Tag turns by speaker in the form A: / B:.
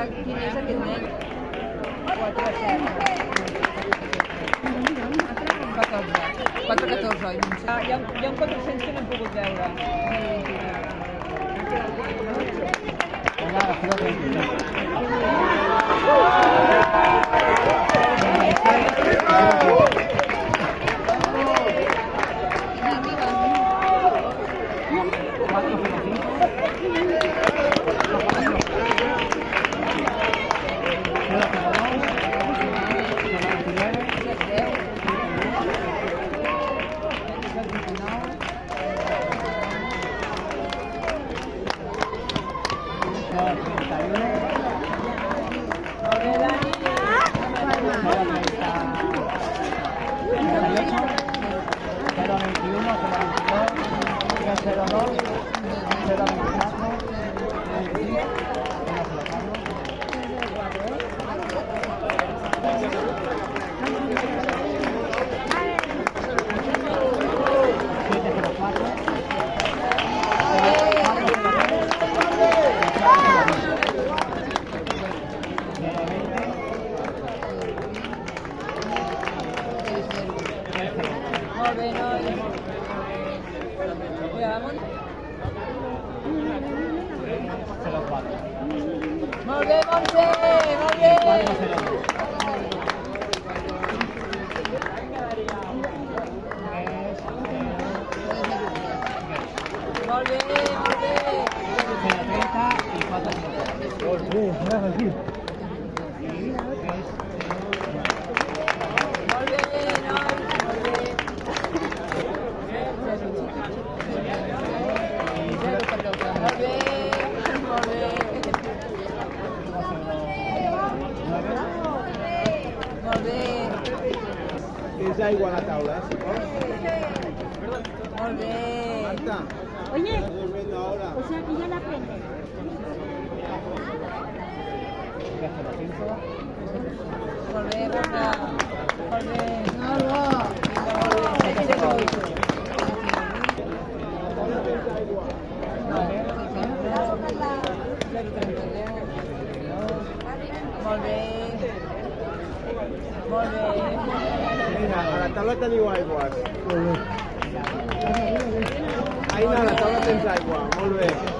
A: Quin és aquest nen? 4-7. 4-14, oi? Hi ha un 400 que no hem pogut veure. Molt bé, Montse! Molt bé! Molt bé, molt bé!
B: 30 i 4 minuts. Molt bé, molt bé. És aigua a la taula, si vols.
A: Molt bé.
B: Marta.
C: Oye, o sea que ya la aprendes.
A: Molt bé, Borja. Molt bé. Molt bé. Molt bé.
B: Mira, a la taula teniu aigües. Molt bé. Aina, a la taula tens aigua. Molt bé.